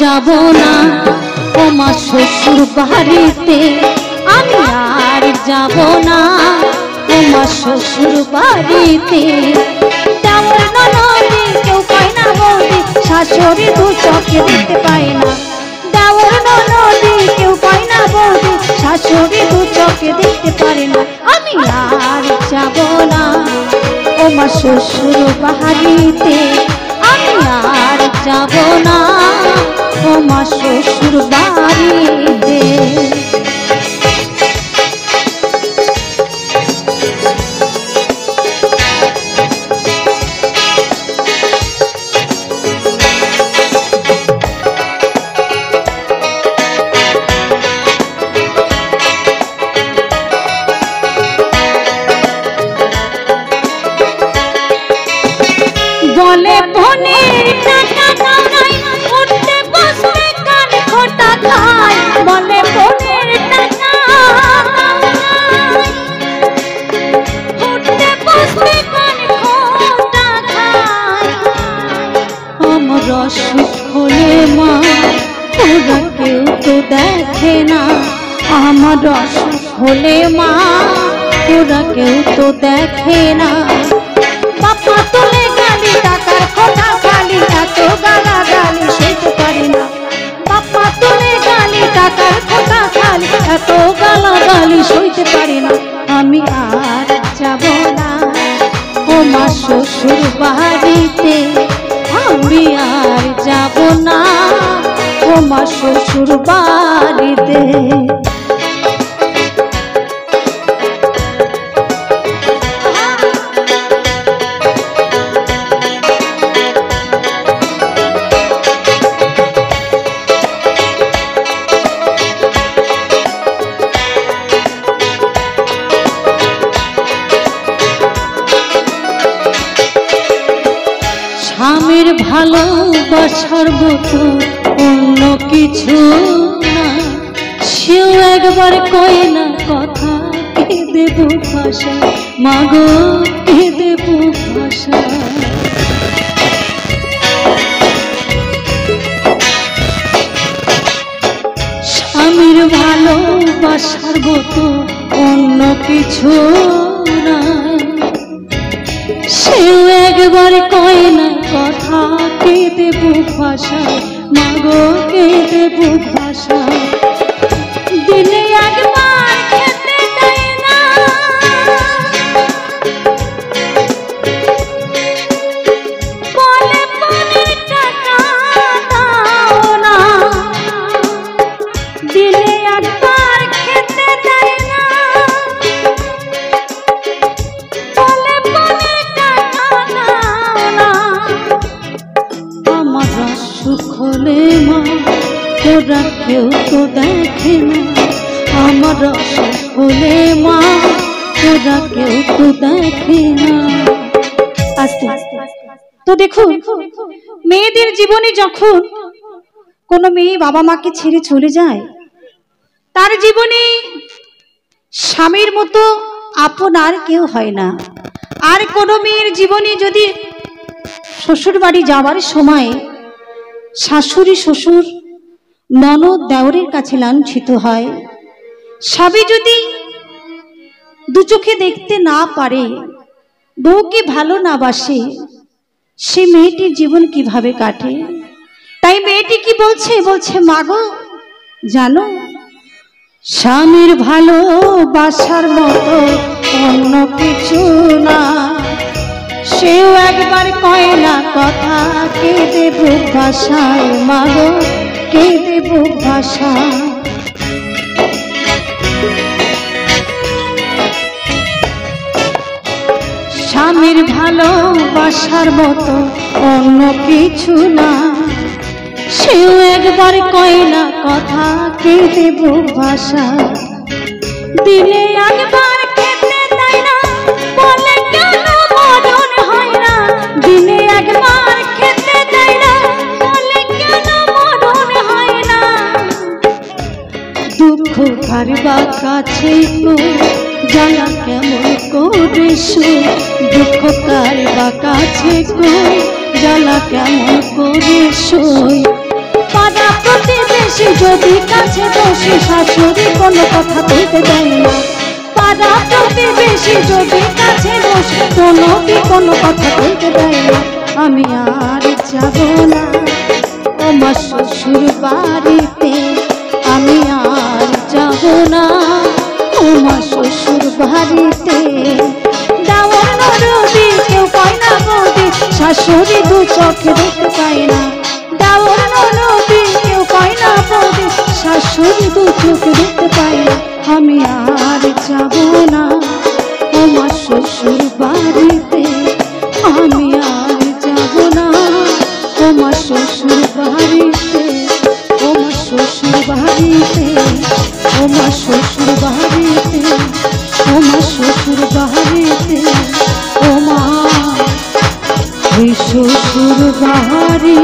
যাব না ও মা শ্বশুর বাড়িতে, আমি আর যাব না ও মা শ্বশুর বাড়িতে। দেওর ননদে কেউ কয় না বৌদি, শাশুড়ি দু চোখে দেখতে পায় না। দেওর ননদে কেউ কয় না বৌদি, শাশুড়ি দু চোখে দেখতে পারে না। আমি আর যাব না ও মা শ্বশুর বাড়িতে, আমি আর যাব না ও মা শ্বশুর বাড়িতে। বলে বোনের টাকা দাও নাই, উঠতে বসতে কান খোটা খায়। বলে বোনের টাকা দাও নাই, উঠতে বসতে কান খোটা খায়। আমরা সুখ হলে মা ওরা কেউ তো দেখে না, আমরা সুখ হলে মা ওরা কেউ তো দেখে না। বাপা তুলে গালি টাকার খোটা খালি, এত গালাগালি সইতে পারি না। বাপা তুলে গালি টাকার খোটা খালি, এত গালাগালি সইতে পারি না। আমি আর যাব না ও মা শ্বশুর বাড়িতে, আমি আর যাব না ও মা শ্বশুর বাড়িতে। স্বামীর ভালোবাসার মতো অন্য কিছু না, সেও একবার কয় না কথা, কে দেব ভাষা মাগো, কে দেব ভাষা। স্বামীর ভালোবাসার মতো অন্য কিছু না, সেও একবার কয় না কথা, কে দেব ভাষা মাগো, কে দেব ভাষা। দিনে একবার খেতে দেয় না, বলে বোনের টাকা দাও না। দিনে একবার খেতে দেয় না, বলে বোনের টাকা দাও না। আমরা সুখ হলে মা ওরা কেউ তো দেখে না, আমরা সুখ হলে মা ওরা কেউ তো দেখে না। আস্তে তো দেখুন, মেয়েদের জীবনে যখন কোনো মেয়ে বাবা মাকে ছেড়ে চলে যায়, তার জীবনে স্বামীর মতো আপন আর কেউ হয় না। আর কোনো মেয়ের জীবনে যদি শ্বশুর বাড়ি যাওয়ার সময় শাশুড়ি শ্বশুর ননদ দেওরের কাছে লাঞ্ছিত হয়, স্বামী যদি দু চোখে দেখতে না পারে, বউকে ভালো না বাসে, সে মেয়েটির জীবন কিভাবে কাটে? তাই মেয়েটি কি বলছে? বলছে মাগো জানো, স্বামীর ভালোবাসার মতো অন্য কিছু না, সেও একবার কয় না কথা, কে দেব ভাষায় মাগো, কে দেব ভাষা। স্বামীর ভালোবাসার মতো অন্য কিছু না, সেও একবার কয় না কথা, কে দেব ভাষা। দিনে একবার খেতে দেয় না, বলে কেন মরণ হয় না। দিনে একবার খেতে দেয় না, বলে কেন মরণ হয় না। দুঃখ কারবা কাছে গো, জ্বালা কেমন করে শুই। দুঃখ কারবা কাছে গো, জ্বালা কেমন করে শুই। পাড়া প্রতিবেশী যদি কাছে বসে শাশুড়ি কোনো কথা বলতে দেয় না। পাড়া প্রতিবেশী যদি কাছে বসে কোনো কথা বলতে দেয় না। আমি আর যাব না আমার শ্বশুর বাড়িতে, আমি আর যাব না আমার শ্বশুর বাড়িতে। দেওয়ার ননদি কেউ পায় না বৌদি, শাশুড়ি দু চোখে দেখতে পায় না। দেওয়ার ননদি কেউ পায় না বৌদি, শাশুড়ি দু চোখে দেখতে পায় না। আমি আর যাব না আমার শ্বশুর বাড়িতে, আমি আর যাব না আমার শ্বশুর বাড়িতে, আমার শ্বশুর বাড়িতে, আমার শ্বশুর বাড়িতে, আমার শ্বশুর বাড়িতে, আমার শ্বশুর বাড়ি।